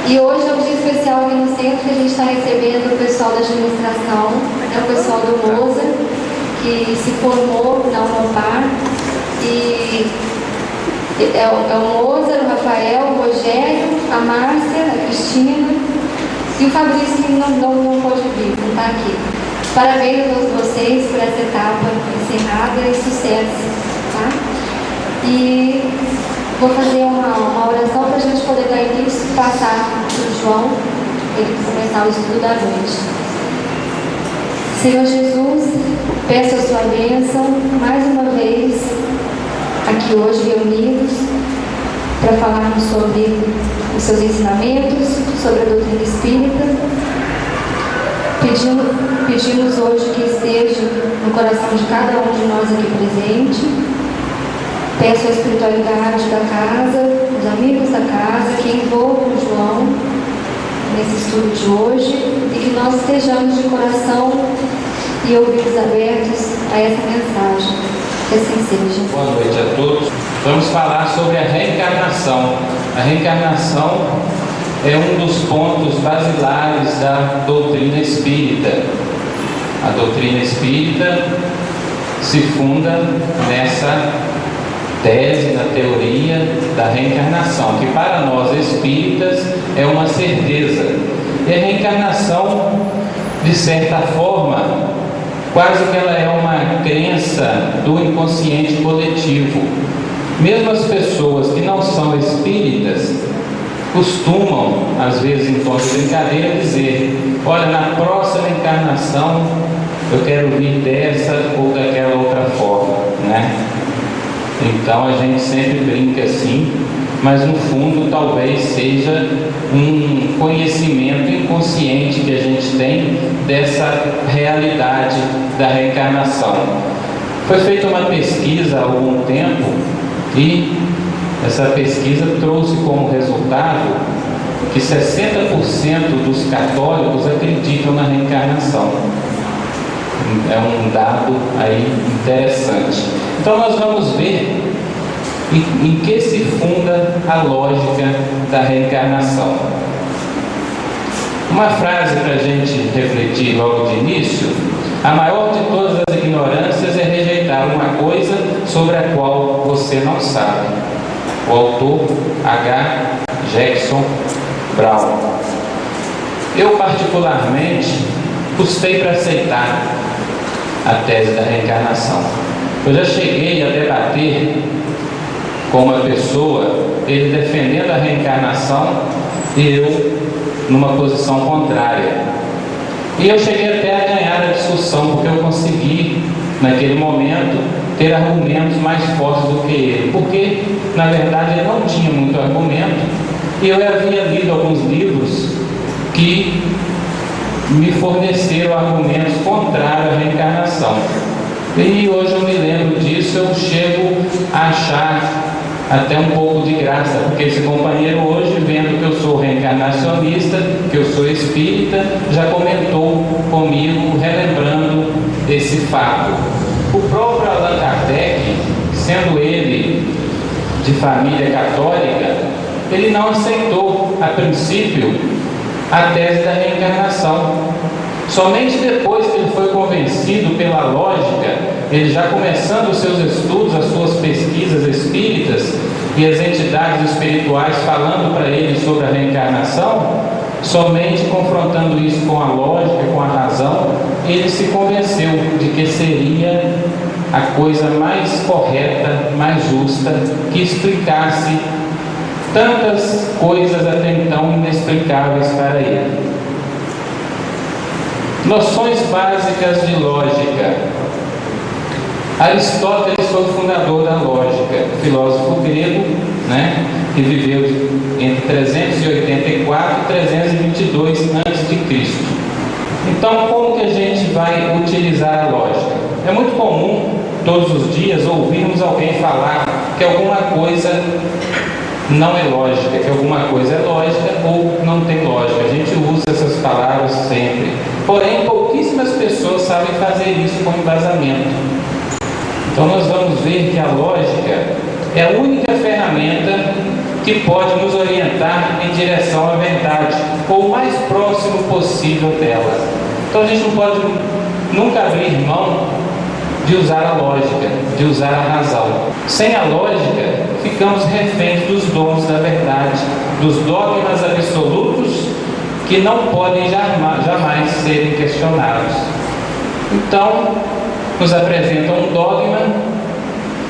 E hoje é um dia especial aqui no centro que a gente está recebendo o pessoal da administração, o pessoal do Moza, que se formou na Unopar. E é o Moza, o Rafael, o Rogério, a Márcia, a Cristina e o Fabrício, que não pode vir, não está aqui. Parabéns a todos vocês por essa etapa encerrada e sucesso, tá? E vou fazer uma oração para a gente poder dar início e passar para o João, ele começar o estudo da noite. Senhor Jesus, peço a sua bênção mais uma vez aqui hoje reunidos para falarmos sobre os seus ensinamentos, sobre a doutrina espírita. Pedimos hoje que esteja no coração de cada um de nós aqui presente. Peço a espiritualidade da casa, os amigos da casa, que envolvam o João nesse estudo de hoje e que nós estejamos de coração e ouvidos abertos a essa mensagem. Que assim seja. Boa noite a todos. Vamos falar sobre a reencarnação. A reencarnação é um dos pontos basilares da doutrina espírita. A doutrina espírita se funda nessa tese, na teoria da reencarnação, que para nós espíritas é uma certeza. E a reencarnação, de certa forma, quase que ela é uma crença do inconsciente coletivo. Mesmo as pessoas que não são espíritas costumam, às vezes em tom de brincadeira, dizer: olha, na próxima encarnação eu quero vir dessa ou daquela outra forma, né? Então a gente sempre brinca assim, mas no fundo talvez seja um conhecimento inconsciente que a gente tem dessa realidade da reencarnação. Foi feita uma pesquisa há algum tempo e essa pesquisa trouxe como resultado que 60% dos católicos acreditam na reencarnação. É um dado aí interessante. Então nós vamos ver em que se funda a lógica da reencarnação. Uma frase para a gente refletir logo de início: a maior de todas as ignorâncias é rejeitar uma coisa sobre a qual você não sabe. O autor H. Jackson Brown. Eu particularmente custei para aceitar a tese da reencarnação. Eu já cheguei a debater com uma pessoa, ele defendendo a reencarnação e eu numa posição contrária. E eu cheguei até a ganhar a discussão, porque eu consegui, naquele momento, ter argumentos mais fortes do que ele, porque, na verdade, ele não tinha muito argumento e eu havia lido alguns livros que me forneceram argumentos contrários à reencarnação. E hoje eu me lembro disso, eu chego a achar até um pouco de graça, porque esse companheiro hoje, vendo que eu sou reencarnacionista, que eu sou espírita, já comentou comigo, relembrando esse fato. O próprio Allan Kardec, sendo ele de família católica, ele não aceitou, a princípio, a tese da reencarnação. Somente depois que ele foi convencido pela lógica, ele já começando os seus estudos, as suas pesquisas espíritas e as entidades espirituais falando para ele sobre a reencarnação, somente confrontando isso com a lógica, com a razão, ele se convenceu de que seria a coisa mais correta, mais justa, que explicasse tantas coisas até então inexplicáveis para ele. Noções básicas de lógica. Aristóteles foi o fundador da lógica, filósofo grego, né, que viveu entre 384 e 322 a.C. Então, como que a gente vai utilizar a lógica? É muito comum, todos os dias, ouvirmos alguém falar que alguma coisa não é lógica, que alguma coisa é lógica ou não tem lógica. A gente usa essas palavras sempre. Porém, pouquíssimas pessoas sabem fazer isso com embasamento. Então nós vamos ver que a lógica é a única ferramenta que pode nos orientar em direção à verdade, ou o mais próximo possível dela. Então a gente não pode nunca abrir mão de usar a lógica, de usar a razão. Sem a lógica, ficamos reféns dos dons da verdade, dos dogmas absolutos que não podem jamais serem questionados. Então, nos apresentam um dogma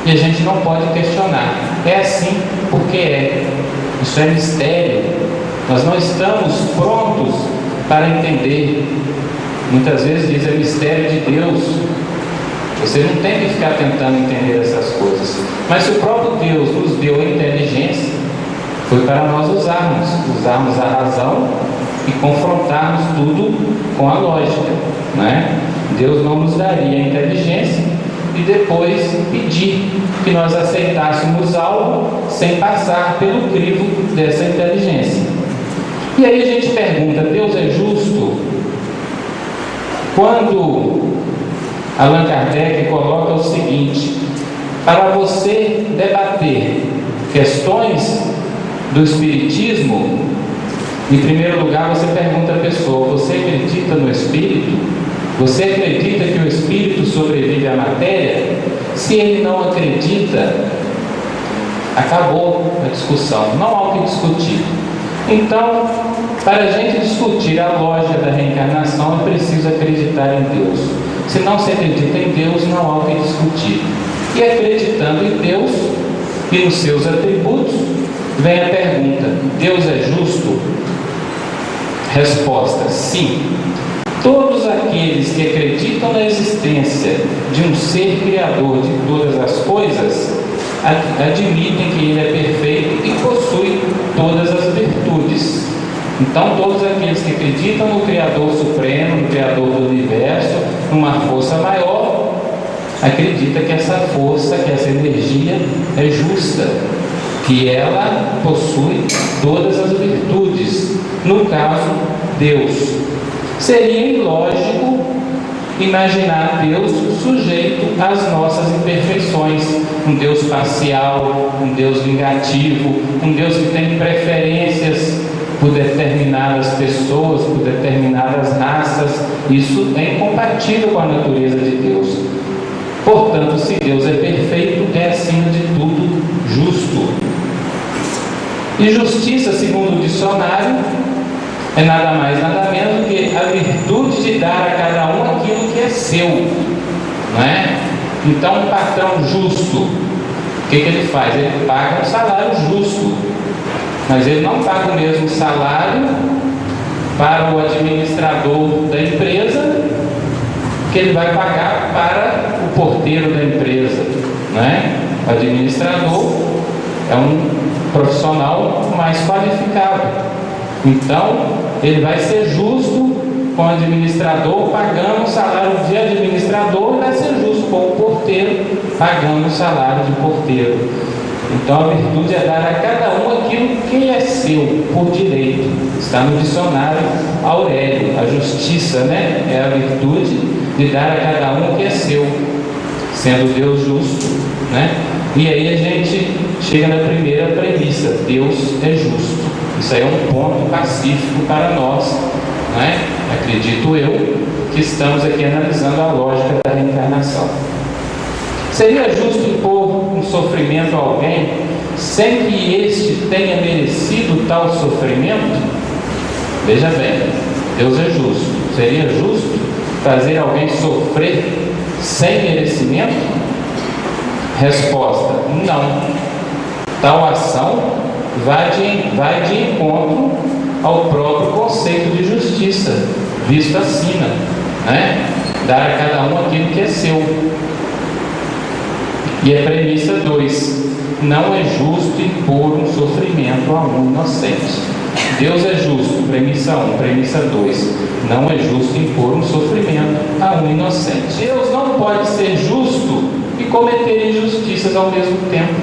e a gente não pode questionar. É assim porque é. Isso é mistério. Nós não estamos prontos para entender. Muitas vezes diz, é mistério de Deus. Você não tem que ficar tentando entender essas coisas. Mas se o próprio Deus nos deu a inteligência, foi para nós usarmos a razão e confrontarmos tudo com a lógica, né? Deus não nos daria a inteligência e depois pedir que nós aceitássemos algo sem passar pelo crivo dessa inteligência. E aí a gente pergunta, Deus é justo? Quando Allan Kardec coloca o seguinte: para você debater questões do Espiritismo, em primeiro lugar você pergunta à pessoa, você acredita no Espírito? Você acredita que o Espírito sobrevive à matéria? Se ele não acredita, acabou a discussão, não há o que discutir. Então, para a gente discutir a lógica da reencarnação, é preciso acreditar em Deus. Se não se acredita em Deus, não há o que discutir. E acreditando em Deus e nos seus atributos, vem a pergunta: Deus é justo? Resposta: sim. Todos aqueles que acreditam na existência de um ser criador de todas as coisas, admitem que ele é perfeito e possui todas as virtudes. Então, todos aqueles que acreditam no Criador Supremo, no Criador do Universo, numa força maior, acreditam que essa força, que essa energia é justa, que ela possui todas as virtudes. No caso, Deus. Seria ilógico imaginar Deus sujeito às nossas imperfeições, um Deus parcial, um Deus vingativo, um Deus que tem preferências por determinadas pessoas, por determinadas raças. Isso é incompatível com a natureza de Deus. Portanto, se Deus é perfeito, é acima de tudo justo. E justiça, segundo o dicionário, é nada mais, nada menos do que a virtude de dar a cada um aquilo que é seu, não é? Então, um patrão justo, o que ele faz? Ele paga um salário justo, mas ele não paga o mesmo salário para o administrador da empresa que ele vai pagar para o porteiro da empresa, não é? O administrador é um profissional mais qualificado. Então, ele vai ser justo com o administrador, pagando o salário de administrador, e vai ser justo com o porteiro, pagando o salário de porteiro. Então, a virtude é dar a cada um aquilo que é seu, por direito. Está no dicionário Aurélio. A justiça, né, é a virtude de dar a cada um o que é seu, sendo Deus justo, né? E aí a gente chega na primeira premissa: Deus é justo. Isso aí é um ponto pacífico para nós, né? Acredito eu que estamos aqui analisando a lógica da reencarnação. Seria justo impor um sofrimento a alguém sem que este tenha merecido tal sofrimento? Veja bem, Deus é justo. Seria justo fazer alguém sofrer sem merecimento? Resposta: não. Tal ação vai de encontro ao próprio conceito de justiça, visto acima, né? Dar a cada um aquilo que é seu. E a premissa 2: não é justo impor um sofrimento a um inocente. Deus é justo, premissa 1. Premissa 2: não é justo impor um sofrimento a um inocente. Deus não pode ser justo e cometer injustiças ao mesmo tempo.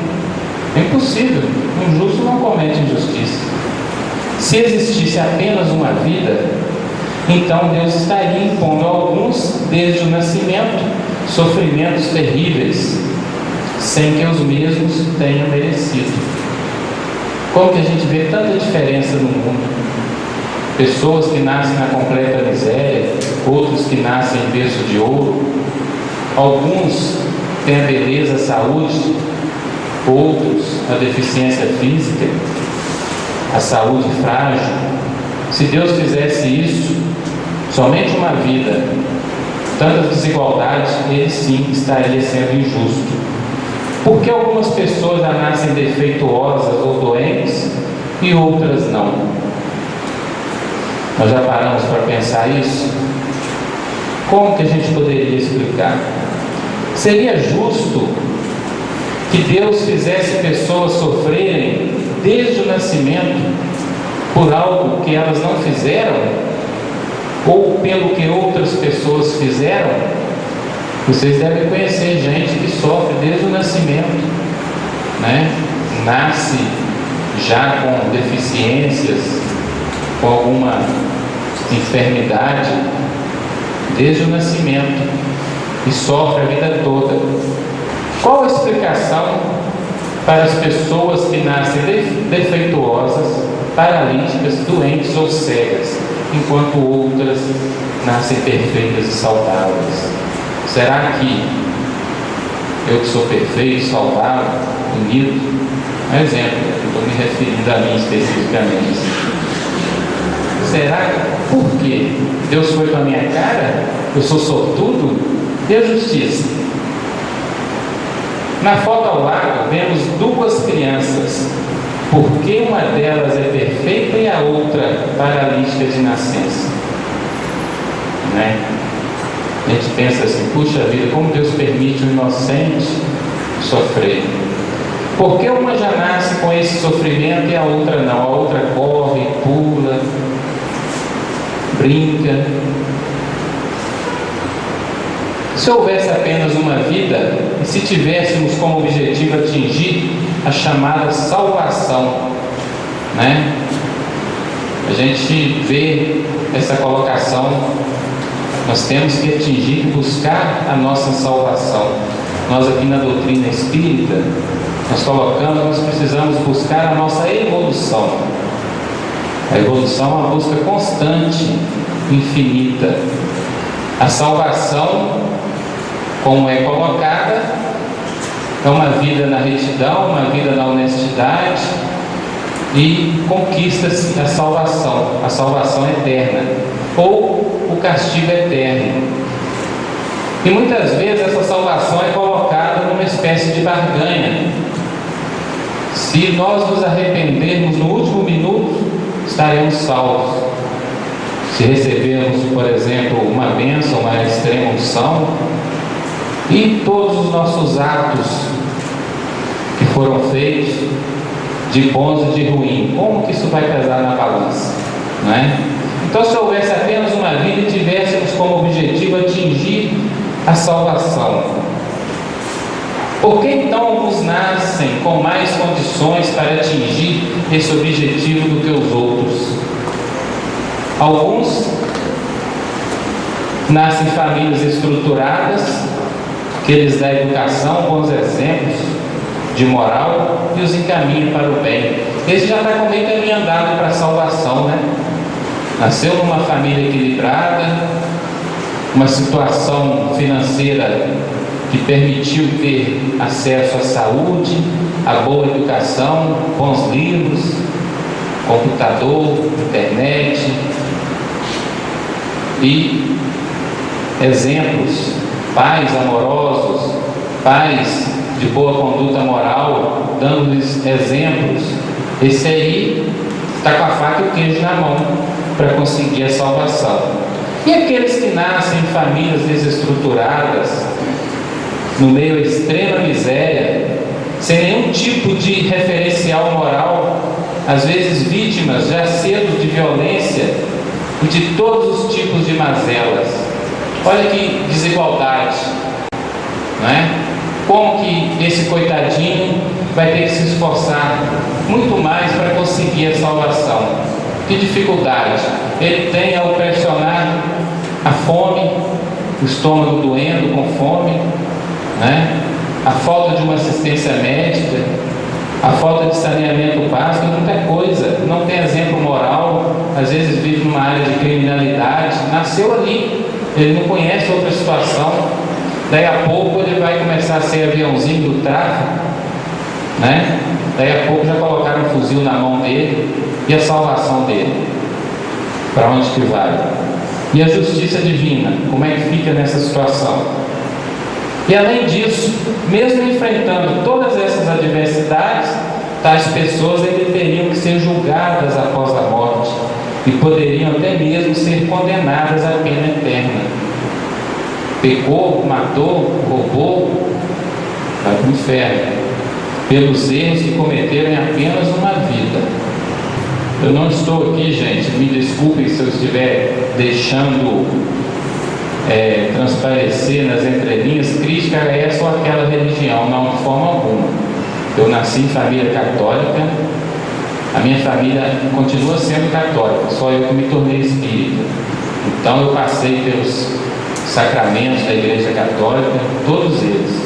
É impossível. Um justo não comete injustiça. Se existisse apenas uma vida, então Deus estaria impondo a alguns, desde o nascimento, sofrimentos terríveis, sem que os mesmos tenham merecido. Como que a gente vê tanta diferença no mundo? Pessoas que nascem na completa miséria, outros que nascem em berço de ouro. Alguns têm a beleza, a saúde, outros a deficiência física, a saúde frágil. Se Deus fizesse isso, somente uma vida, tantas desigualdades, Ele sim estaria sendo injusto. Por que algumas pessoas já nascem defeituosas ou doentes e outras não? Nós já paramos para pensar isso? Como que a gente poderia explicar? Seria justo que Deus fizesse pessoas sofrerem desde o nascimento por algo que elas não fizeram? Ou pelo que outras pessoas fizeram? Vocês devem conhecer gente que sofre desde o nascimento, né? Nasce já com deficiências, com alguma enfermidade, desde o nascimento, e sofre a vida toda. Qual a explicação para as pessoas que nascem defeituosas, paralíticas, doentes ou cegas, enquanto outras nascem perfeitas e saudáveis? Será que eu que sou perfeito, saudável, unido? Um exemplo, estou me referindo a mim especificamente. Será por quê? Deus foi com a minha cara? Eu sou sortudo? E a justiça? Na foto ao lado vemos duas crianças. Por que uma delas é perfeita e a outra paralítica de nascença? Né? A gente pensa assim, puxa vida, como Deus permite um inocente sofrer? Por que uma já nasce com esse sofrimento e a outra não? A outra corre, pula, brinca. Se houvesse apenas uma vida, e se tivéssemos como objetivo atingir a chamada salvação, né? A gente vê essa colocação, nós temos que atingir e buscar a nossa salvação. Nós aqui na doutrina espírita, nós colocamos, nós precisamos buscar a nossa evolução. A evolução é uma busca constante, infinita. A salvação, como é colocada, é uma vida na retidão, uma vida na honestidade, e conquista-se a salvação eterna, ou o castigo eterno. E muitas vezes essa salvação é colocada numa espécie de barganha. Se nós nos arrependermos no último minuto, estaremos salvos. Se recebermos, por exemplo, uma bênção, uma extrema unção, e todos os nossos atos que foram feitos, de bons e de ruins, como que isso vai pesar na balança? Não é? Então, se houvesse apenas uma vida e tivéssemos como objetivo atingir a salvação, por que então alguns nascem com mais condições para atingir esse objetivo do que os outros? Alguns nascem em famílias estruturadas, que lhes dá educação, bons exemplos de moral e os encaminha para o bem. Esse já está com meio caminho andado para a salvação, né? Nasceu numa família equilibrada, uma situação financeira que permitiu ter acesso à saúde, à boa educação, bons livros, computador, internet e exemplos, pais amorosos, pais de boa conduta moral, dando-lhes exemplos. Esse aí está com a faca e o queijo na mão para conseguir a salvação. E aqueles que nascem em famílias desestruturadas, no meio da extrema miséria, sem nenhum tipo de referencial moral, às vezes vítimas já cedo de violência e de todos os tipos de mazelas. Olha que desigualdade, não é? Como que esse coitadinho vai ter que se esforçar muito mais para conseguir a salvação? Que dificuldade ele tem ao pressionar a fome, o estômago doendo com fome, né? A falta de uma assistência médica, A falta de saneamento básico é muita coisa. Não tem exemplo moral, às vezes vive numa área de criminalidade, nasceu ali, ele não conhece outra situação. Daí a pouco ele vai começar a ser aviãozinho do tráfico, né? Daí a pouco já colocaram um fuzil na mão dele. E a salvação dele? Para onde que vai? E a justiça divina? Como é que fica nessa situação? E além disso, mesmo enfrentando todas essas adversidades, tais pessoas ainda teriam que ser julgadas após a morte e poderiam até mesmo ser condenadas à pena eterna. Pecou, matou, roubou, vai para o inferno, pelos erros que cometeram em apenas uma vida. Eu não estou aqui, gente, me desculpem se eu estiver deixando transparecer nas entrelinhas crítica a essa ou aquela religião, não, de forma alguma. Eu nasci em família católica, a minha família continua sendo católica, só eu que me tornei espírita. Então eu passei pelos sacramentos da Igreja Católica, todos eles,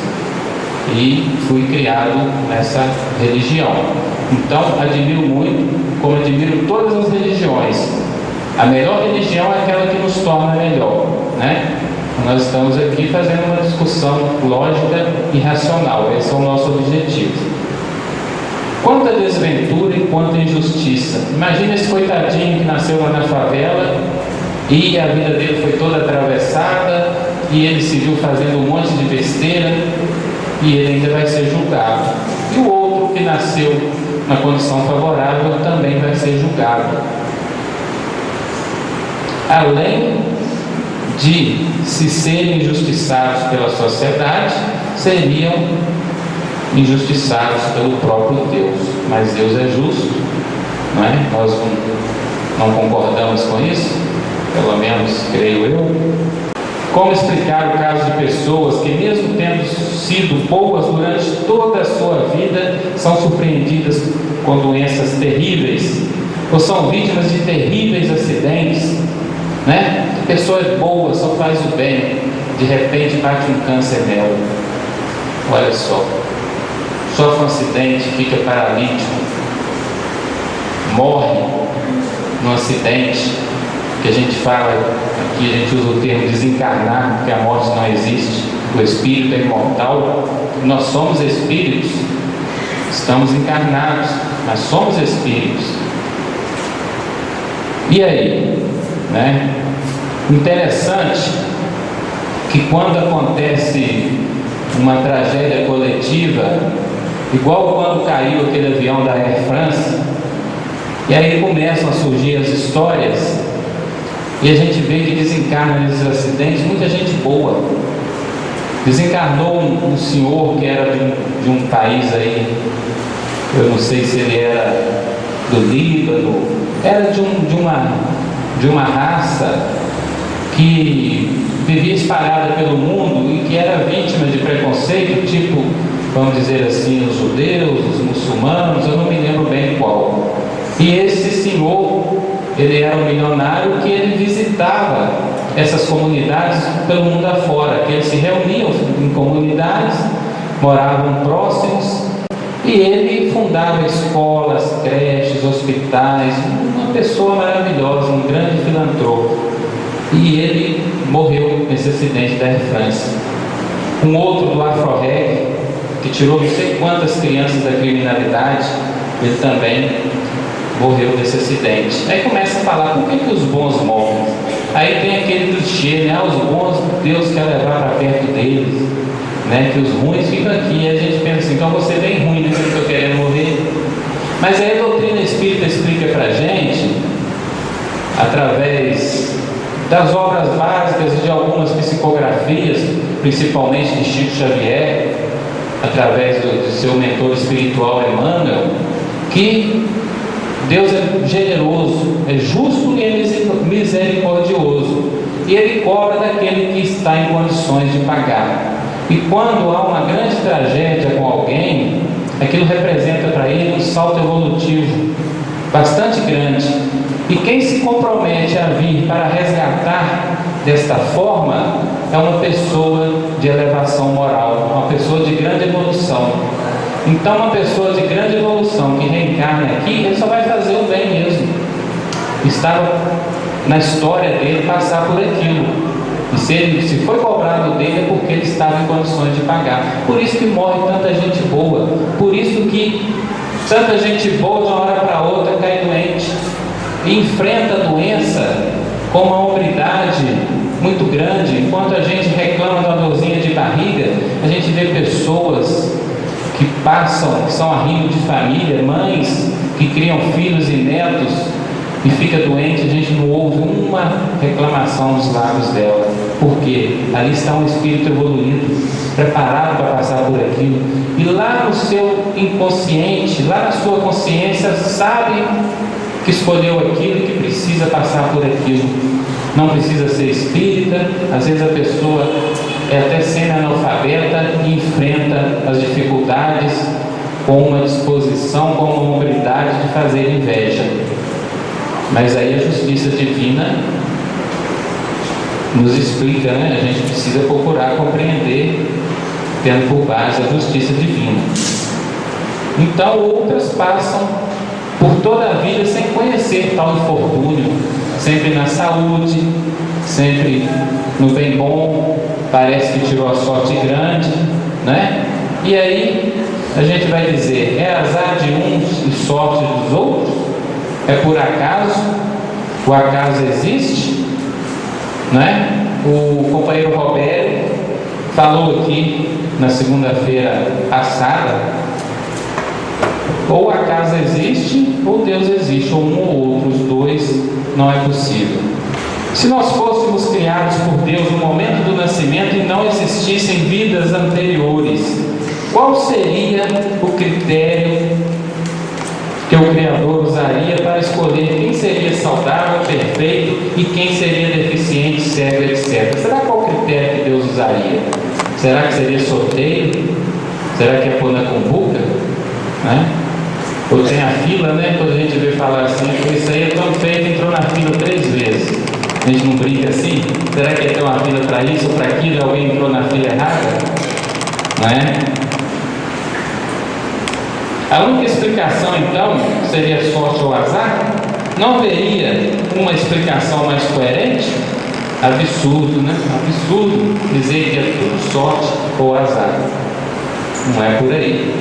e fui criado nessa religião. Então admiro muito, como admiro todas as religiões. A melhor religião é aquela que nos torna melhor, né? Nós estamos aqui fazendo uma discussão lógica e racional, esse é o nosso objetivo. Quanta desventura e quanta injustiça. Imagina esse coitadinho que nasceu lá na favela e a vida dele foi toda atravessada e ele se viu fazendo um monte de besteira e ele ainda vai ser julgado. E o outro que nasceu na condição favorável também vai ser julgado. Além de se serem injustiçados pela sociedade, seriam injustiçados pelo próprio Deus. Mas Deus é justo, não é? Nós não concordamos com isso, pelo menos creio eu. Como explicar o caso de pessoas que, mesmo tendo sido boas durante toda a sua vida, são surpreendidas com doenças terríveis, ou são vítimas de terríveis acidentes, né? A pessoa é boa, só faz o bem, de repente bate um câncer nela. Olha só, sofre um acidente, fica paralítico, morre num acidente, que a gente fala, aqui a gente usa o termo desencarnar, porque a morte não existe, o espírito é imortal, nós somos espíritos, estamos encarnados, mas somos espíritos. E aí, né? Interessante que quando acontece uma tragédia coletiva, igual quando caiu aquele avião da Air France, e aí começam a surgir as histórias, e a gente vê que desencarna nesses acidentes muita gente boa. Desencarnou um senhor que era de um país aí, eu não sei se ele era do Líbano, era de uma raça que vivia espalhada pelo mundo e que era vítima de preconceito, tipo, vamos dizer assim, os judeus, os muçulmanos, eu não me lembro bem qual. E esse senhor, ele era um milionário que ele visitava essas comunidades pelo mundo afora, que eles se reuniam em comunidades, moravam próximos, e ele fundava escolas, creches, hospitais, uma pessoa maravilhosa, um grande filantropo. E ele morreu nesse acidente da Air France. Um outro do Afro-Reg, que tirou não sei quantas crianças da criminalidade, ele também morreu nesse acidente. Aí começa a falar, por que os bons morrem? Aí tem aquele clichê, né? Os bons Deus quer levar para perto deles, né? Que os ruins ficam aqui. E a gente pensa assim, então você é bem ruim, né? Que eu estou querendo morrer. Mas aí a doutrina espírita explica para a gente, através das obras básicas e de algumas psicografias, principalmente de Chico Xavier, através de seu mentor espiritual Emmanuel, que Deus é generoso, é justo e é misericordioso, e Ele cobra daquele que está em condições de pagar. E quando há uma grande tragédia com alguém, aquilo representa para ele um salto evolutivo bastante grande. E quem se compromete a vir para resgatar desta forma é uma pessoa de elevação moral, uma pessoa de grande evolução. Então, uma pessoa de grande evolução que reencarna aqui, ele só vai fazer o bem mesmo. Estava na história dele passar por aquilo. E se foi cobrado dele é porque ele estava em condições de pagar. Por isso que morre tanta gente boa. Por isso que tanta gente boa de uma hora para outra cai doente. E enfrenta a doença com uma hombridade muito grande. Enquanto a gente reclama de uma dorzinha de barriga, a gente vê pessoas que passam, que são arrimo de família, mães que criam filhos e netos e fica doente, a gente não ouve uma reclamação dos lábios dela. Por quê? Ali está um espírito evoluído, preparado para passar por aquilo. E lá no seu inconsciente, lá na sua consciência, sabe que escolheu aquilo, que precisa passar por aquilo. Não precisa ser espírita. Às vezes a pessoa é até semi-analfabeta e enfrenta as dificuldades com uma disposição, com uma hombridade de fazer inveja. Mas aí a justiça divina nos explica, né? A gente precisa procurar compreender, tendo por base a justiça divina. Então outras passam por toda a vida sem conhecer tal infortúnio, sempre na saúde, sempre no bem bom, parece que tirou a sorte grande, né? E aí a gente vai dizer, é azar de uns e sorte dos outros? É por acaso? O acaso existe? Né? O companheiro Roberto falou aqui na segunda-feira passada, ou o acaso existe ou Deus existe, ou um ou outro, os dois não é possível. Se nós fôssemos criados por Deus no momento do nascimento e não existissem vidas anteriores, qual seria o critério que o Criador usaria para escolher quem seria saudável, perfeito e quem seria deficiente, cego, etc.? Será qual o critério que Deus usaria? Será que seria sorteio? Será que é pôr na cumbuca? Né? Ou tem a fila, né? Quando a gente vê falar assim, isso aí é tão feito, entrou na fila 3 vezes. A gente não brinca assim? Será que tem uma fila para isso ou para aquilo? Alguém entrou na fila errada? Não é? A única explicação, então, seria sorte ou azar? Não haveria uma explicação mais coerente? Absurdo, né? Absurdo dizer que é tudo sorte ou azar. Não é por aí.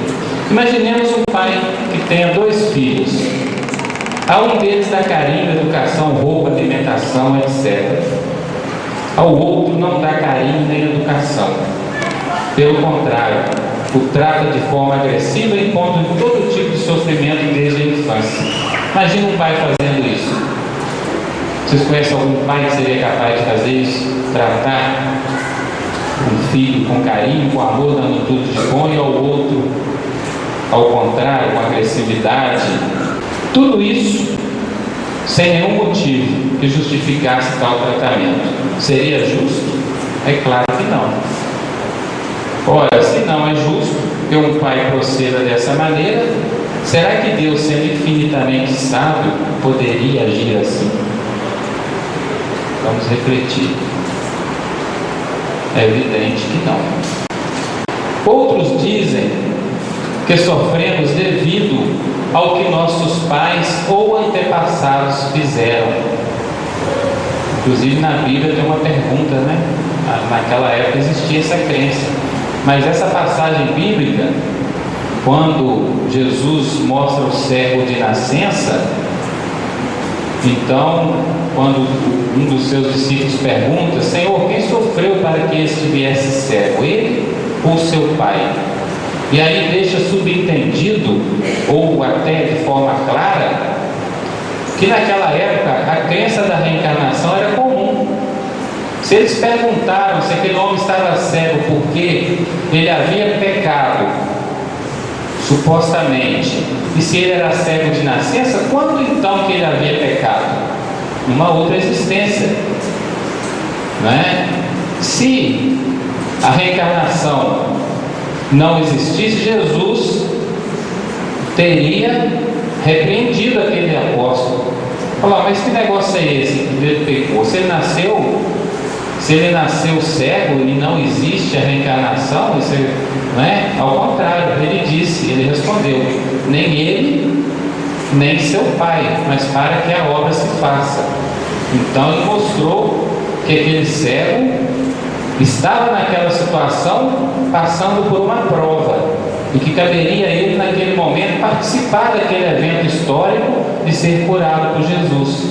Imaginemos um pai que tenha 2 filhos. A um deles dá carinho, educação, roupa, alimentação, etc. Ao outro não dá carinho nem educação. Pelo contrário, o trata de forma agressiva e impondo todo tipo de sofrimento desde a infância. Imagina um pai fazendo isso. Vocês conhecem algum pai que seria capaz de fazer isso? Tratar um filho com carinho, com amor, dando tudo de bom, e ao outro, ao contrário, com agressividade. Tudo isso sem nenhum motivo que justificasse tal tratamento. Seria justo? É claro que não. Ora, se não é justo que um pai proceda dessa maneira, será que Deus, sendo infinitamente sábio, poderia agir assim? Vamos refletir. É evidente que não. Outros dizem que sofremos devido ao que nossos pais ou antepassados fizeram. Inclusive na Bíblia tem uma pergunta, né? Naquela época existia essa crença. Mas essa passagem bíblica, quando Jesus mostra o cego de nascença, então, quando um dos seus discípulos pergunta, Senhor, quem sofreu para que este viesse cego? Ele ou seu pai? E aí deixa subentendido, ou até de forma clara, que naquela época a crença da reencarnação era comum. Se eles perguntaram se aquele homem estava cego porque ele havia pecado, supostamente, e se ele era cego de nascença, quando então que ele havia pecado? Numa outra existência, não é? Se a reencarnação não existisse, Jesus teria repreendido aquele apóstolo. Falou, mas que negócio é esse que ele pecou? Se ele nasceu Se ele nasceu cego e não existe a reencarnação, isso não é? Ao contrário, ele respondeu, nem ele, nem seu pai, mas para que a obra se faça. Então ele mostrou que aquele cego estava naquela situação passando por uma prova e que caberia a ele naquele momento participar daquele evento histórico de ser curado por Jesus,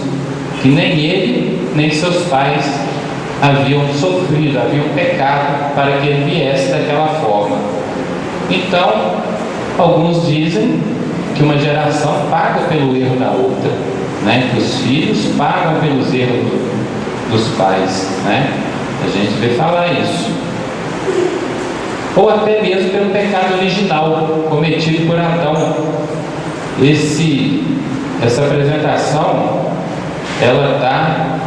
que nem ele nem seus pais haviam sofrido, haviam pecado para que ele viesse daquela forma. Então alguns dizem que uma geração paga pelo erro da outra, né? Que os filhos pagam pelos erros dos pais, né? A gente vê falar isso. Ou até mesmo pelo pecado original cometido por Adão. Essa apresentação, ela está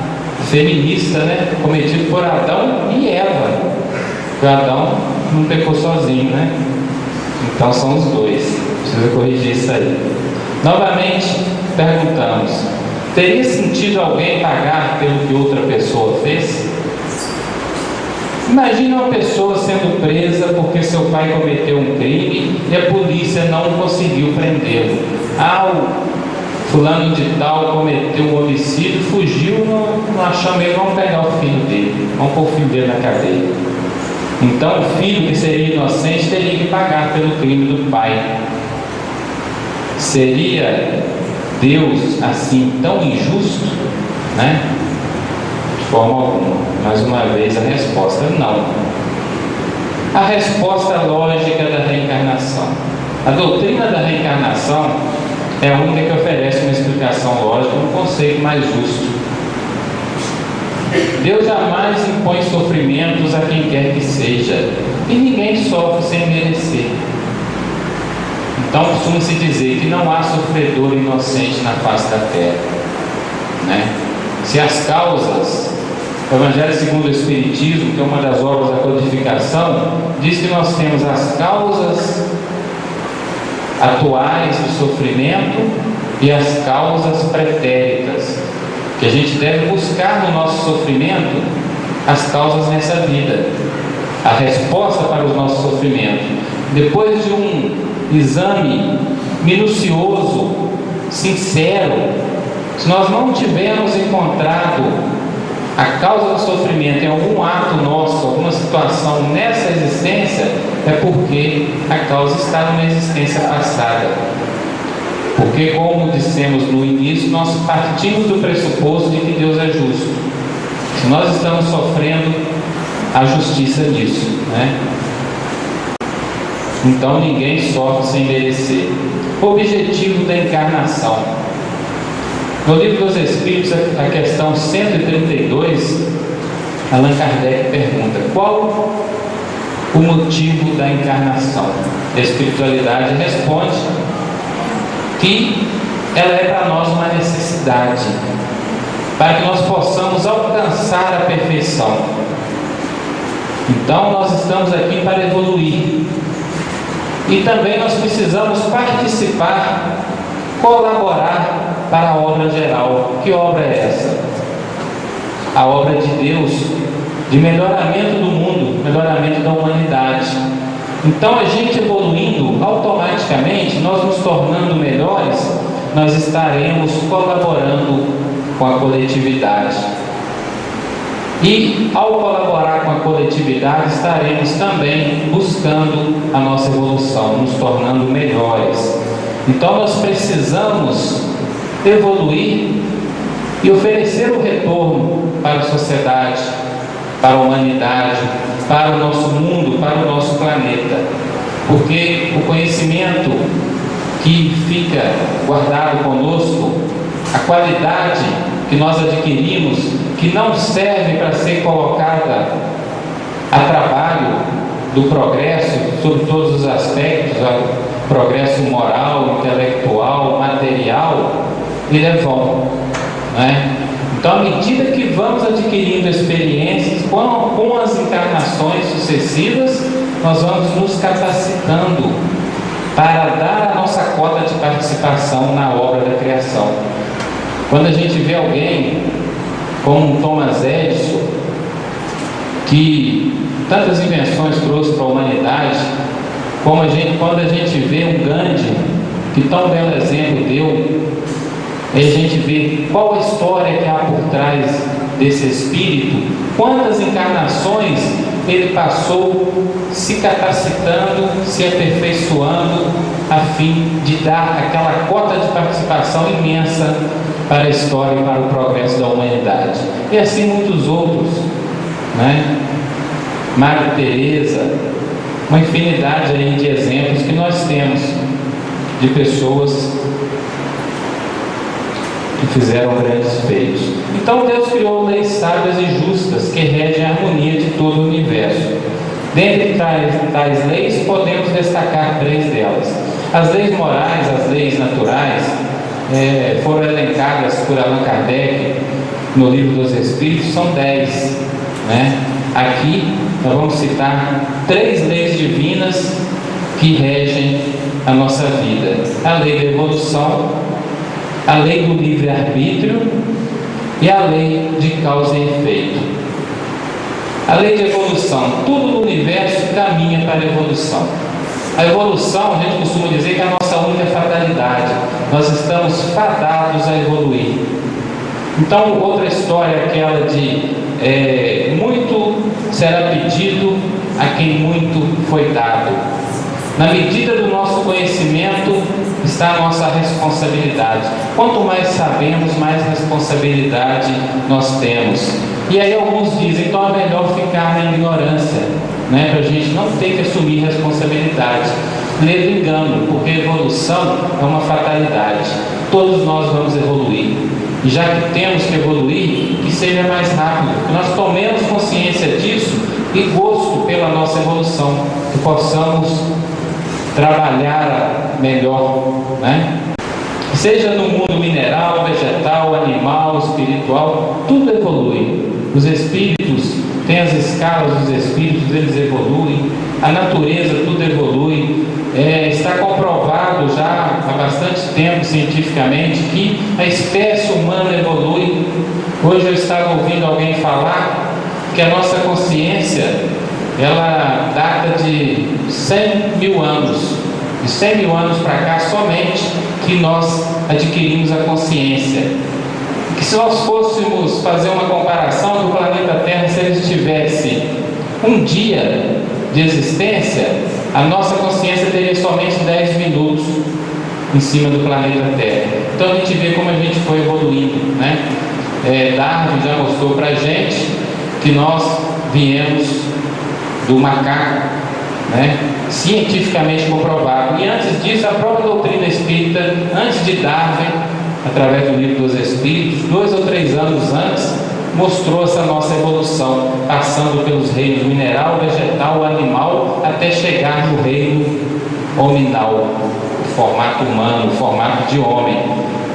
feminista, né? Cometido por Adão e Eva. Porque Adão não pecou sozinho, né? Então são os dois. Precisa corrigir isso aí. Novamente perguntamos: teria sentido alguém pagar pelo que outra pessoa fez? Imagina uma pessoa sendo presa porque seu pai cometeu um crime e a polícia não conseguiu prendê-lo. O fulano de tal cometeu um homicídio, fugiu, não achamos ele, vamos pegar o filho dele, vamos pôr o filho dele na cadeia. Então o filho que seria inocente teria que pagar pelo crime do pai. Seria Deus assim tão injusto, né? De forma alguma. Mais uma vez a resposta não. A resposta lógica da reencarnação. A doutrina da reencarnação é a única que oferece uma explicação lógica, um conceito mais justo. Deus jamais impõe sofrimentos a quem quer que seja, e ninguém sofre sem merecer. Então costuma-se dizer que não há sofredor inocente na face da terra, né? Se as causas, o Evangelho segundo o Espiritismo, que é uma das obras da codificação, diz que nós temos as causas atuais do sofrimento e as causas pretéritas, que a gente deve buscar no nosso sofrimento as causas nessa vida, a resposta para os nossos sofrimentos. Depois de um exame minucioso, sincero, se nós não tivermos encontrado a causa do sofrimento em algum ato nosso, alguma situação nessa existência, é porque a causa está numa existência passada. Porque, como dissemos no início, nós partimos do pressuposto de que Deus é justo. Se nós estamos sofrendo, a justiça disso, né? Então ninguém sofre sem merecer. Objetivo da encarnação. No Livro dos Espíritos, a questão 132, Allan Kardec pergunta: qual o motivo da encarnação? A espiritualidade responde que ela é para nós uma necessidade, para que nós possamos alcançar a perfeição. Então nós estamos aqui para evoluir, e também nós precisamos participar, colaborar para a obra geral. Que obra é essa? A obra de Deus, de melhoramento do mundo, melhoramento da humanidade. Então a gente evoluindo, automaticamente, nós nos tornando melhores, nós estaremos colaborando com a coletividade. E ao colaborar com a coletividade, estaremos também buscando a nossa evolução, nos tornando melhores. Então nós precisamos evoluir e oferecer o retorno para a sociedade, para a humanidade, para o nosso mundo, para o nosso planeta. Porque o conhecimento que fica guardado conosco, a qualidade que nós adquirimos, que não serve para ser colocada a trabalho do progresso sobre todos os aspectos, o progresso moral, intelectual, material, ele é vão, né? Então, à medida que vamos adquirindo experiências com as encarnações sucessivas, nós vamos nos capacitando para dar a nossa cota de participação na obra da criação. Quando a gente vê alguém como um Thomas Edison, que tantas invenções trouxe para a humanidade, quando a gente vê um Gandhi, que tão belo exemplo deu, a gente vê qual a história que há por trás desse espírito, quantas encarnações ele passou se capacitando, se aperfeiçoando, a fim de dar aquela cota de participação imensa para a história e para o progresso da humanidade. E assim muitos outros, né? Madre Teresa, uma infinidade aí de exemplos que nós temos de pessoas que fizeram grandes feitos. Então Deus criou leis sábias e justas que regem a harmonia de todo o universo. Dentre tais leis, podemos destacar 3 delas. As leis morais, as leis naturais, foram elencadas por Allan Kardec no Livro dos Espíritos, são 10, né? Aqui nós vamos citar 3 leis divinas que regem a nossa vida: a lei da evolução, a lei do livre-arbítrio e a lei de causa e efeito. A lei de evolução: tudo no universo caminha para a evolução. A evolução, a gente costuma dizer que é a nossa única fatalidade. Nós estamos fadados a evoluir. Então, outra história é aquela de muito será pedido a quem muito foi dado. Na medida do nosso conhecimento está a nossa responsabilidade. Quanto mais sabemos, mais responsabilidade nós temos. E aí alguns dizem, então é melhor ficar na ignorância, né, para a gente não ter que assumir responsabilidade. Ledo engano, porque evolução é uma fatalidade. Todos nós vamos evoluir. E já que temos que evoluir, que seja mais rápido, que nós tomemos consciência disso e gosto pela nossa evolução, que possamos trabalhar melhor, né? Seja no mundo mineral, vegetal, animal, espiritual, tudo evolui. Os espíritos têm as escalas dos espíritos, eles evoluem. A natureza, tudo evolui. Está comprovado já há bastante tempo cientificamente que a espécie humana evolui. Hoje eu estava ouvindo alguém falar que a nossa consciência ela data de 100 mil anos. De 100 mil anos para cá somente que nós adquirimos a consciência. Que se nós fôssemos fazer uma comparação do planeta Terra, se ele tivesse um dia de existência, a nossa consciência teria somente 10 minutos em cima do planeta Terra. Então a gente vê como a gente foi evoluindo, né? Darwin já mostrou para a gente que nós viemos do macaco, né? Cientificamente comprovado. E antes disso, a própria doutrina espírita, antes de Darwin, através do Livro dos Espíritos, 2 ou 3 anos antes, mostrou essa nossa evolução, passando pelos reinos mineral, vegetal, animal, até chegar no reino hominal, o formato humano, o formato de homem.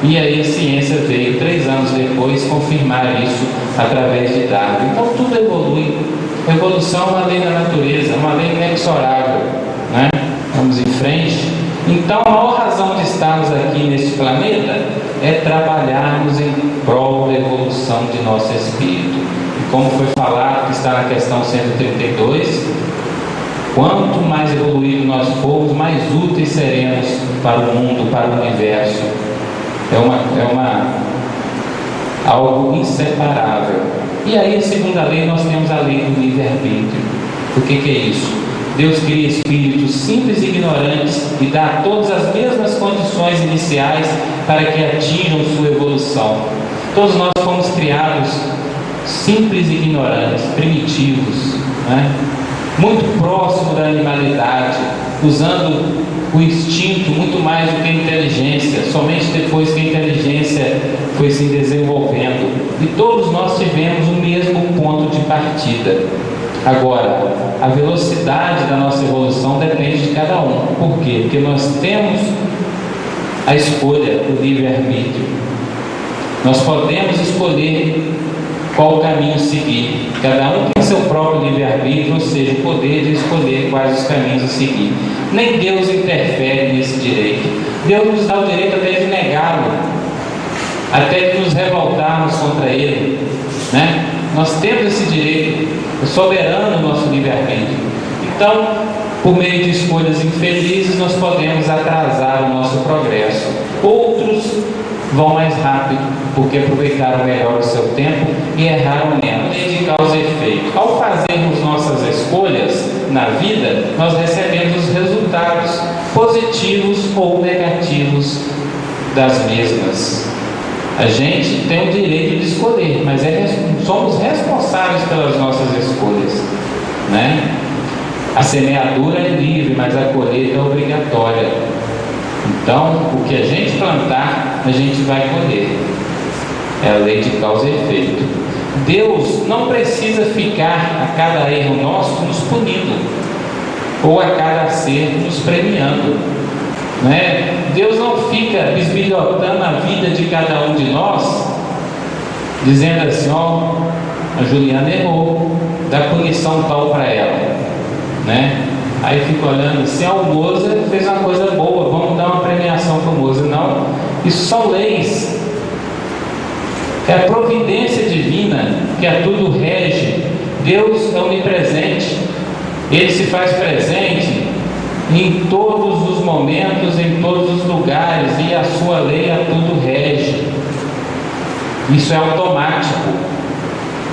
E aí a ciência veio 3 anos depois confirmar isso através de Darwin. Então tudo evolui. A evolução é uma lei da natureza, uma lei inexorável, né? Vamos em frente. Então a maior razão de estarmos aqui neste planeta é trabalharmos em prol da evolução de nosso espírito. E como foi falado, que está na questão 132, quanto mais evoluído nós formos, mais úteis seremos para o mundo, para o universo. Algo inseparável. E aí, a segunda lei, nós temos a lei do livre-arbítrio. O que é isso? Deus cria espíritos simples e ignorantes e dá a todos as mesmas condições iniciais para que atinjam sua evolução. Todos nós fomos criados simples e ignorantes, primitivos, né? Muito próximo da animalidade, usando o instinto muito mais do que a inteligência, somente depois que a inteligência foi se desenvolvendo. E todos nós tivemos o mesmo ponto de partida. Agora, a velocidade da nossa evolução depende de cada um. Por quê? Porque nós temos a escolha, o livre-arbítrio. Nós podemos escolher qual caminho seguir. Cada um tem seu próprio livre-arbítrio, ou seja, o poder de escolher quais os caminhos a seguir. Nem Deus interfere nesse direito. Deus nos dá o direito até de negá-lo, até de nos revoltarmos contra ele, né? Nós temos esse direito, é soberano o nosso livre-arbítrio. Então, por meio de escolhas infelizes, nós podemos atrasar o nosso progresso. Outros vão mais rápido, porque aproveitaram melhor o seu tempo e erraram menos. Lei de causa e efeito. Ao fazermos nossas escolhas na vida, nós recebemos os resultados positivos ou negativos das mesmas. A gente tem o direito de escolher, mas somos responsáveis pelas nossas escolhas, né? A semeadura é livre, mas a colheita é obrigatória. Então, o que a gente plantar, a gente vai colher. É a lei de causa e efeito. Deus não precisa ficar a cada erro nosso nos punindo, ou a cada acerto nos premiando, né? Deus não fica bisbilhotando a vida de cada um de nós, dizendo assim: ó, a Juliana errou, dá punição tal para ela, né? Aí fica olhando assim: ó, o Moza fez uma coisa boa, vamos dar uma premiação para o Moza. Não, isso são leis, é a providência divina que a tudo rege. Deus é onipresente, Ele se faz presente em todos os momentos, em todos os lugares, e a sua lei a tudo rege. Isso é automático.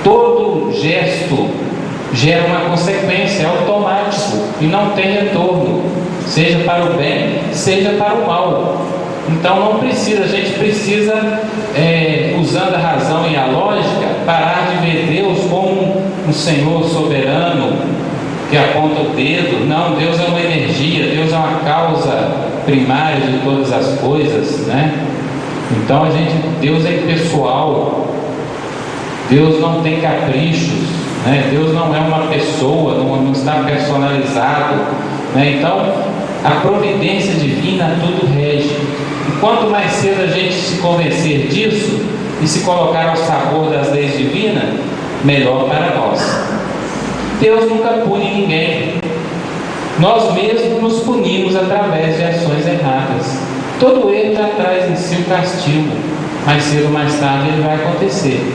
Todo gesto gera uma consequência, é automático e não tem retorno, seja para o bem, seja para o mal. Então não precisa, a gente precisa, usando a razão e a lógica, parar de ver Deus como um Senhor soberano que aponta o dedo. Não, Deus é uma energia, Deus é uma causa primária de todas as coisas, né? Então Deus é impessoal, Deus não tem caprichos, né? Deus não é uma pessoa, não está personalizado, né? Então a providência divina tudo rege. E quanto mais cedo a gente se convencer disso e se colocar ao sabor das leis divinas, melhor para nós. Deus nunca pune ninguém. Nós mesmos nos punimos através de ações erradas. Todo erro já traz em si um castigo. Mais cedo ou mais tarde ele vai acontecer.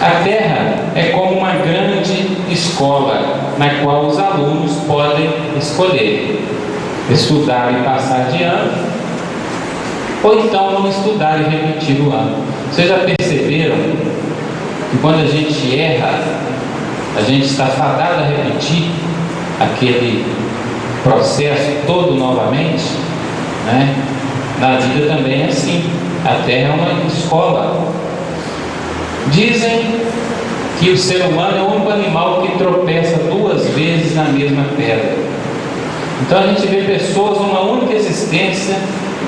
A Terra é como uma grande escola na qual os alunos podem escolher estudar e passar de ano, ou então não estudar e repetir o ano. Vocês já perceberam que quando a gente erra, a gente está fadado a repetir aquele processo todo novamente, né? Na vida também é assim. A Terra é uma escola. Dizem que o ser humano é o único animal que tropeça 2 vezes na mesma pedra. Então a gente vê pessoas numa única existência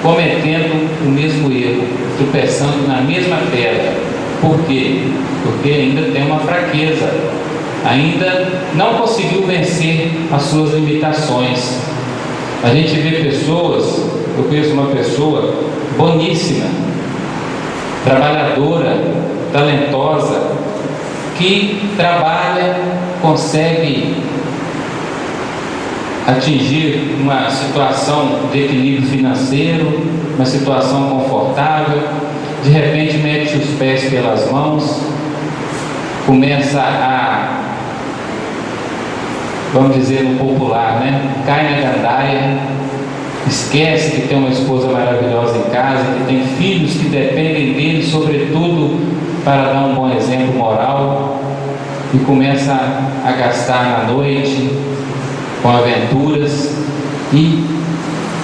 cometendo o mesmo erro, tropeçando na mesma pedra. Por quê? Porque ainda tem uma fraqueza, ainda não conseguiu vencer as suas limitações. A gente vê pessoas, eu conheço uma pessoa boníssima, trabalhadora, talentosa, que trabalha, consegue atingir uma situação de equilíbrio financeiro, uma situação confortável, de repente mete os pés pelas mãos, começa a, vamos dizer no popular, né? Cai na gandaia, esquece que tem uma esposa maravilhosa em casa, que tem filhos que dependem dele, sobretudo para dar um bom exemplo moral, e começa a gastar na noite com aventuras, e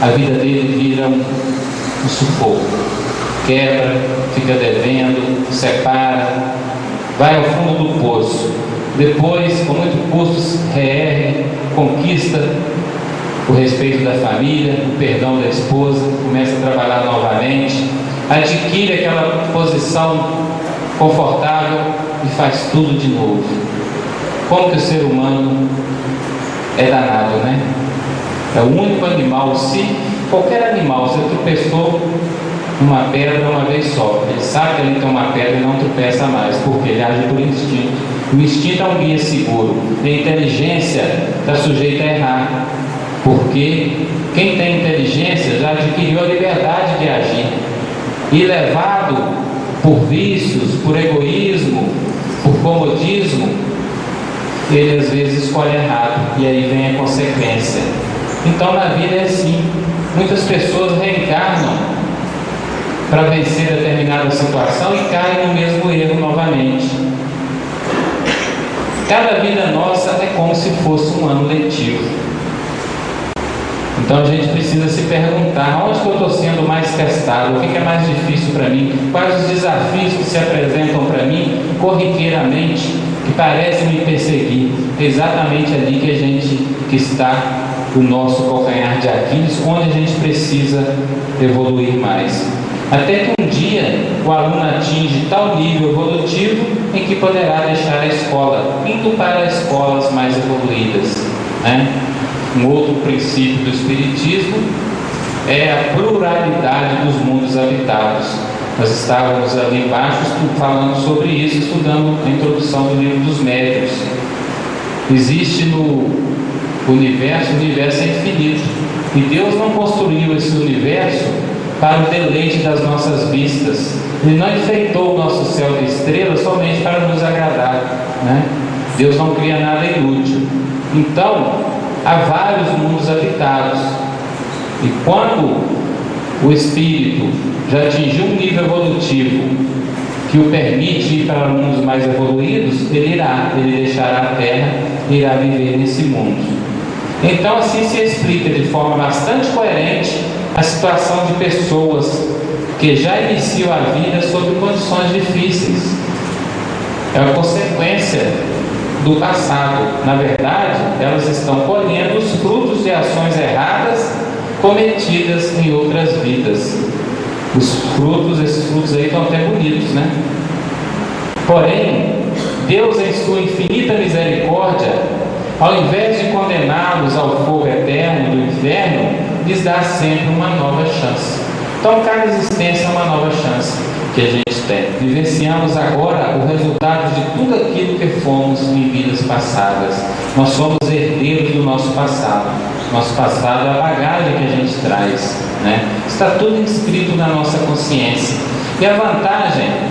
a vida dele vira um sufoco. Quebra, fica devendo, separa, vai ao fundo do poço. Depois, com muito custo, reergue, conquista o respeito da família, o perdão da esposa, começa a trabalhar novamente, adquire aquela posição confortável e faz tudo de novo. Como que o ser humano é danado, né? É o único animal, se qualquer animal, você tropeçou numa pedra uma vez só, ele sabe que ali tem uma pedra e não tropeça mais, porque ele age por instinto. O instinto é um guia seguro, e a inteligência está sujeita a errar, porque quem tem inteligência já adquiriu a liberdade de agir, e levado por vícios, por egoísmo, por ele às vezes escolhe errado, e aí vem a consequência. Então na vida é assim, muitas pessoas reencarnam para vencer determinada situação e caem no mesmo erro novamente. Cada vida nossa é como se fosse um ano letivo. Então a gente precisa se perguntar: onde que eu estou sendo mais testado? O que é mais difícil para mim? Quais os desafios que se apresentam para mim corriqueiramente, que parecem me perseguir? É exatamente ali que está o nosso calcanhar de Aquiles, onde a gente precisa evoluir mais. Até que um dia o aluno atinge tal nível evolutivo em que poderá deixar a escola, indo para escolas mais evoluídas, né? Um outro princípio do Espiritismo é a pluralidade dos mundos habitados. Nós estávamos ali embaixo falando sobre isso, estudando a introdução do livro dos Médiuns. Existe no universo, o universo é infinito, e Deus não construiu esse universo para o deleite das nossas vistas. Ele não enfeitou o nosso céu de estrelas somente para nos agradar, né? Deus não cria nada inútil. Então, há vários mundos habitados, e quando o espírito já atingiu um nível evolutivo que o permite ir para mundos mais evoluídos, ele deixará a Terra e irá viver nesse mundo. Então assim se explica de forma bastante coerente a situação de pessoas que já iniciam a vida sob condições difíceis. É uma consequência do passado. Na verdade, elas estão colhendo os frutos de ações erradas cometidas em outras vidas. Esses frutos aí estão até bonitos, né? Porém, Deus, em sua infinita misericórdia, ao invés de condená-los ao fogo eterno do inferno, lhes dá sempre uma nova chance. Então, cada existência é uma nova chance que a gente tem. Vivenciamos agora o resultado de tudo aquilo que fomos em vidas passadas. Nós somos herdeiros do nosso passado. Nosso passado é a bagagem que a gente traz, né? Está tudo inscrito na nossa consciência. E a vantagem é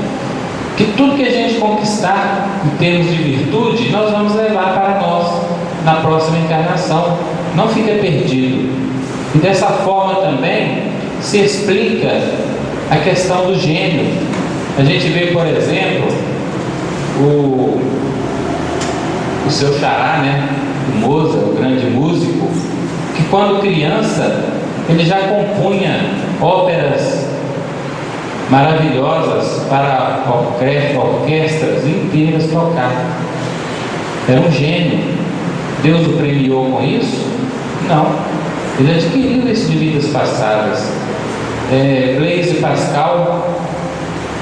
que tudo que a gente conquistar em termos de virtude, nós vamos levar para nós na próxima encarnação. Não fica perdido. E dessa forma também se explica a questão do gênio. A gente vê, por exemplo, o seu xará, né? O Mozart, o grande músico, que quando criança ele já compunha óperas maravilhosas para orquestras inteiras tocar. Era um gênio. Deus o premiou com isso? Não. Ele adquiriu isso de vidas passadas. Blaise Pascal,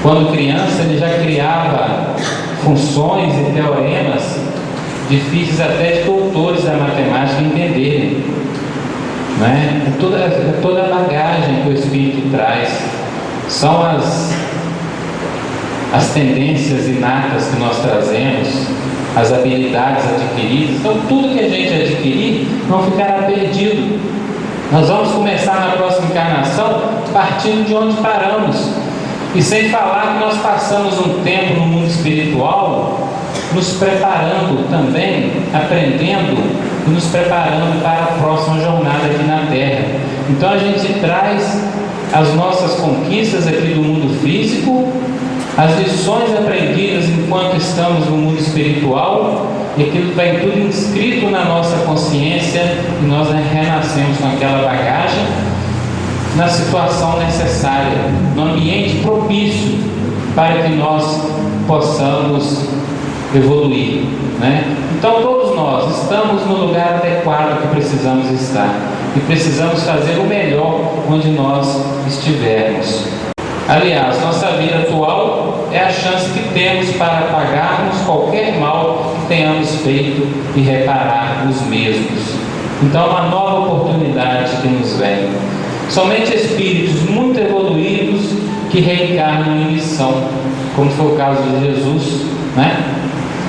quando criança, ele já criava funções e teoremas difíceis até de doutores da matemática entenderem, né? É toda a bagagem que o Espírito traz. São as tendências inatas que nós trazemos, as habilidades adquiridas. Então, tudo que a gente adquirir não ficará perdido. Nós vamos começar na próxima encarnação partindo de onde paramos. E sem falar que nós passamos um tempo no mundo espiritual nos preparando também, aprendendo e nos preparando para a próxima jornada aqui na Terra. Então a gente traz as nossas conquistas aqui do mundo físico, as lições aprendidas enquanto estamos no mundo espiritual, e aquilo vai tudo inscrito na nossa consciência, e nós renascemos com aquela bagagem na situação necessária, no ambiente propício para que nós possamos evoluir, né? Então todos nós estamos no lugar adequado que precisamos estar, e precisamos fazer o melhor onde nós estivermos. Aliás, nossa vida atual é a chance que temos para apagarmos qualquer mal que tenhamos feito e reparar os mesmos. Então é uma nova oportunidade que nos vem. Somente espíritos muito evoluídos que reencarnam em missão, como foi o caso de Jesus, né?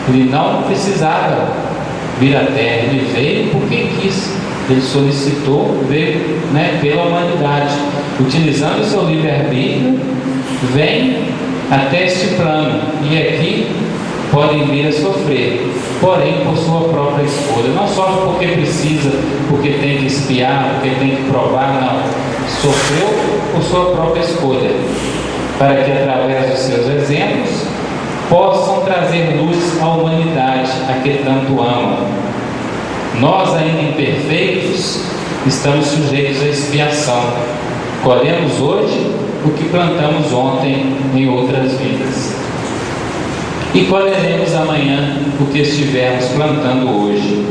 Ele não precisava vir à Terra, ele veio porque quis. Ele solicitou, veio, né, pela humanidade, utilizando o seu livre-arbítrio, vem até este plano, e aqui podem vir a sofrer. porém por sua própria escolha. Não sofre porque precisa, porque tem que espiar, porque tem que provar, não. Sofreu por sua própria escolha, para que através dos seus exemplos possam trazer luz à humanidade, a que tanto amam. Nós, ainda imperfeitos, estamos sujeitos à expiação. Colhemos hoje o que plantamos ontem em outras vidas. E colheremos amanhã o que estivermos plantando hoje.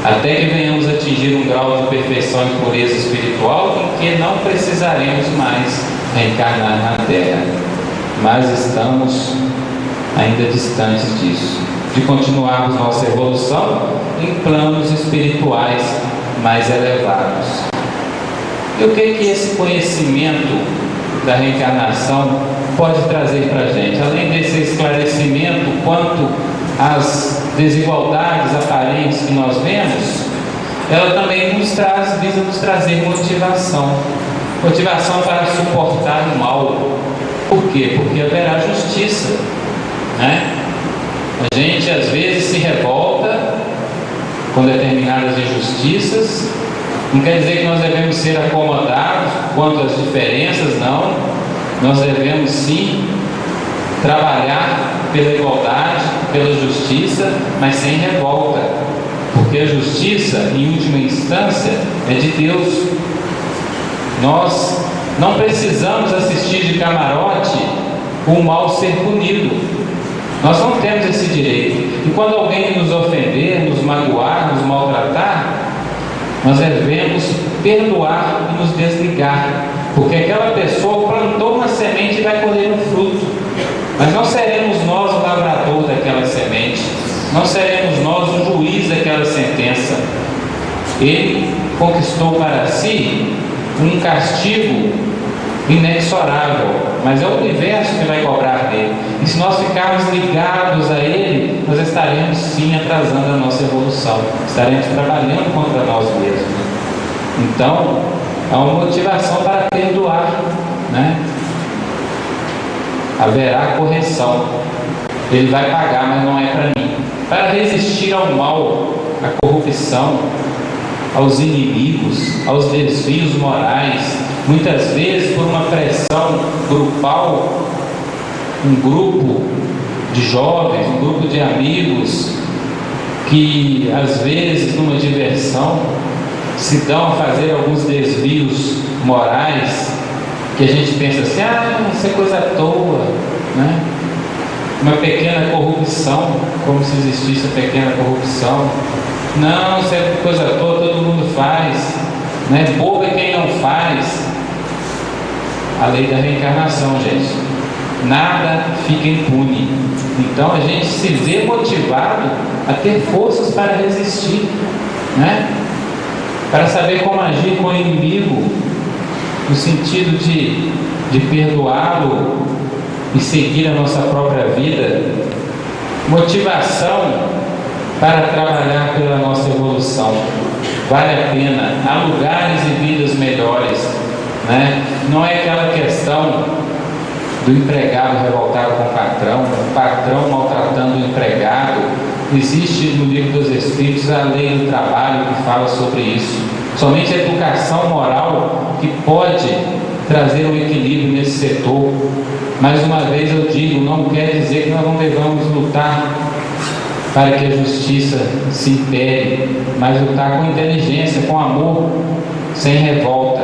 Até que venhamos atingir um grau de perfeição e pureza espiritual em que não precisaremos mais reencarnar na Terra. Mas estamos ainda distantes disso, de continuarmos nossa evolução em planos espirituais mais elevados. E o que esse conhecimento da reencarnação pode trazer para a gente? Além desse esclarecimento quanto às desigualdades aparentes que nós vemos, ela também visa nos trazer motivação para suportar o mal. Por quê? Porque haverá justiça, né? A gente às vezes se revolta com determinadas injustiças. Não quer dizer que nós devemos ser acomodados quanto às diferenças, não. Nós devemos sim trabalhar pela igualdade, pela justiça, mas sem revolta, porque a justiça, em última instância, é de Deus. Nós não precisamos assistir de camarote o mal ser punido. Nós não temos esse direito. E quando alguém nos ofender, nos magoar, nos maltratar, nós devemos perdoar e nos desligar, porque aquela pessoa plantou uma semente e vai colher um fruto. Mas não seremos nós o lavrador daquela semente, não seremos nós o juiz daquela sentença. Ele conquistou para si um castigo inexorável, mas é o universo que vai cobrar dele. E se nós ficarmos ligados a ele, nós estaremos sim atrasando a nossa evolução, estaremos trabalhando contra nós mesmos. Então, há uma motivação para perdoar, né? Haverá correção. Ele vai pagar, mas não é para mim. Para resistir ao mal, à corrupção, aos inimigos, aos desvios morais, muitas vezes por uma pressão grupal, um grupo de jovens, um grupo de amigos que às vezes numa diversão se dão a fazer alguns desvios morais que a gente pensa assim, isso é coisa à toa, né? Uma pequena corrupção, como se existisse a pequena corrupção. Não, isso é coisa à toa, todo mundo faz, né? Bobo é quem não faz. A lei da reencarnação, gente, nada fica impune. Então a gente se vê motivado a ter forças para resistir, né? Para saber como agir com o inimigo, no sentido de perdoá-lo e seguir a nossa própria vida. Motivação para trabalhar pela nossa evolução. Vale a pena, há lugares e vidas melhores, né? Não é aquela questão do empregado revoltado com o patrão maltratando o empregado. Existe no livro dos Espíritos a lei do trabalho que fala sobre isso. Somente a educação moral que pode trazer um equilíbrio nesse setor. Mais uma vez eu digo, não quer dizer que nós não devamos lutar para que a justiça se impere, mas lutar com inteligência, com amor, sem revolta.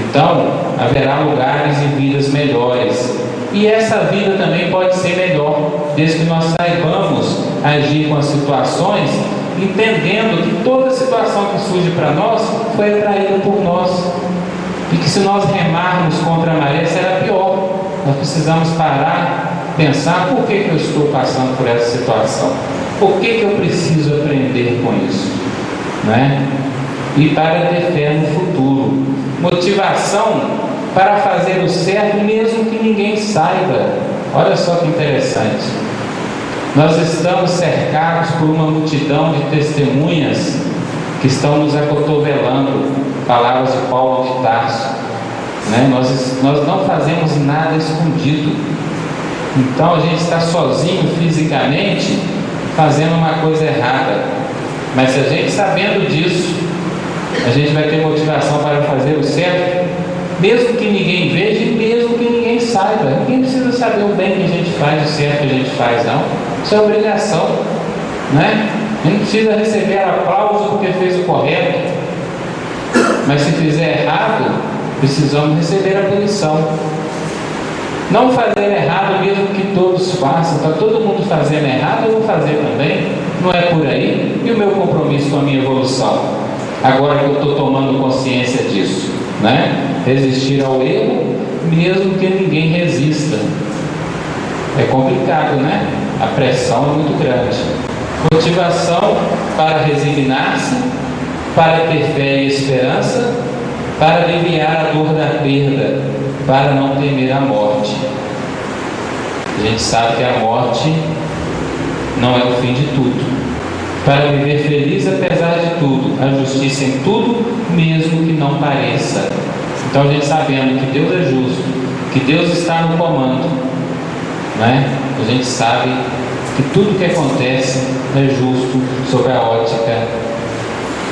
Então, haverá lugares e vidas melhores. E essa vida também pode ser melhor, desde que nós saibamos agir com as situações, entendendo que toda situação que surge para nós foi atraída por nós. E que se nós remarmos contra a maré, será pior. Nós precisamos parar, pensar por que eu estou passando por essa situação. Por que eu preciso aprender com isso? Né? E para ter fé no futuro. Motivação para fazer o certo mesmo que ninguém saiba. Olha só que interessante. Nós estamos cercados por uma multidão de testemunhas que estão nos acotovelando. Palavras de Paulo de Tarso, né? Nós não fazemos nada escondido. Então a gente está sozinho fisicamente fazendo uma coisa errada. Mas se a gente sabendo disso, a gente vai ter motivação para fazer o certo, mesmo que ninguém veja e mesmo que ninguém saiba. Ninguém precisa saber o bem que a gente faz, o certo que a gente faz, não. Isso é obrigação, né? A gente precisa receber aplauso porque fez o correto, mas se fizer errado, precisamos receber a punição. Não fazer errado mesmo que todos façam. Está todo mundo fazendo errado, eu vou fazer também. Não é por aí. E o meu compromisso com a minha evolução? Agora que eu estou tomando consciência disso, né? Resistir ao erro, mesmo que ninguém resista. É complicado, né? A pressão é muito grande. Motivação para resignar-se, para ter fé e esperança, para aliviar a dor da perda, para não temer a morte. A gente sabe que a morte não é o fim de tudo. Para viver feliz apesar de tudo, a justiça em tudo, mesmo que não pareça. Então a gente sabendo que Deus é justo, que Deus está no comando, né? A gente sabe que tudo que acontece é justo sob a ótica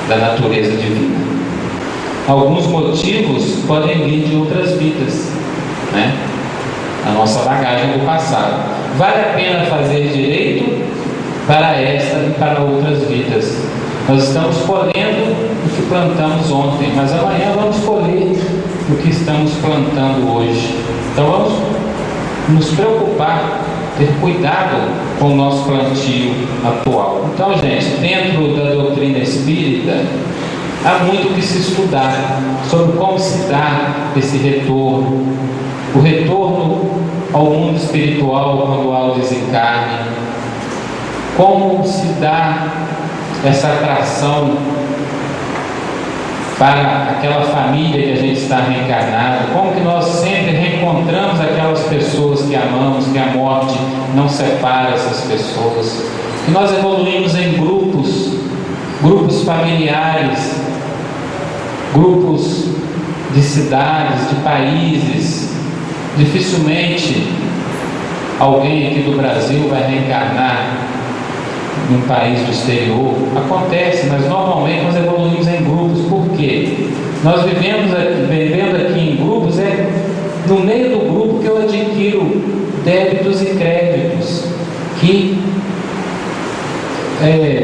da natureza divina. Alguns motivos podem vir de outras vidas, né? A nossa bagagem do passado. Vale a pena fazer direito para esta e para outras vidas. Nós estamos colhendo o que plantamos ontem, mas amanhã vamos colher o que estamos plantando hoje. Então vamos nos preocupar, ter cuidado com o nosso plantio atual. Então, gente, dentro da doutrina espírita, há muito o que se estudar sobre como se dá esse retorno, o retorno ao mundo espiritual quando há o desencarne, como se dá essa atração para aquela família que a gente está reencarnado, como que nós sempre reencontramos aquelas pessoas que amamos, que a morte não separa essas pessoas, que nós evoluímos em grupos familiares, grupos de cidades, de países. Dificilmente alguém aqui do Brasil vai reencarnar num país do exterior. Acontece, mas normalmente nós evoluímos em grupos. Por quê? Nós vivendo aqui em grupos, é no meio do grupo que eu adquiro débitos e créditos que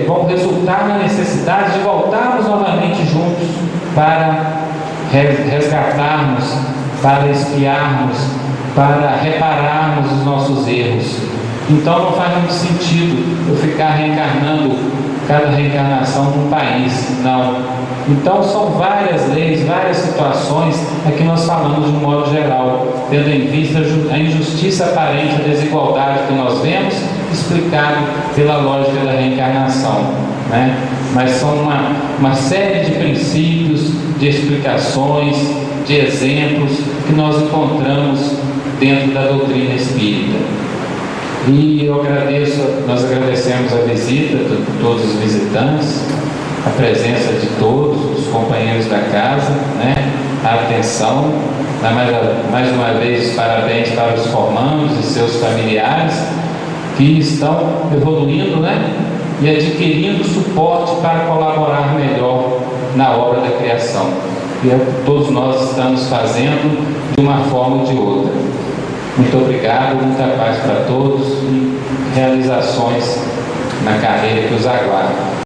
vão resultar na necessidade de voltarmos novamente juntos para resgatarmos, para expiarmos, para repararmos os nossos erros. Então não faz muito sentido eu ficar reencarnando cada reencarnação num país, não. Então são várias leis, várias situações que nós falamos de um modo geral, tendo em vista a injustiça aparente, a desigualdade que nós vemos, explicado pela lógica da reencarnação, né? Mas são uma série de princípios, de explicações, de exemplos que nós encontramos dentro da doutrina espírita. E nós agradecemos a visita de todos os visitantes, a presença de todos os companheiros da casa, né? A atenção, mais uma vez parabéns para os formandos e seus familiares que estão evoluindo, né? E adquirindo suporte para colaborar melhor na obra da criação. E é o que todos nós estamos fazendo de uma forma ou de outra. Muito obrigado, muita paz para todos e realizações na carreira que os aguarda.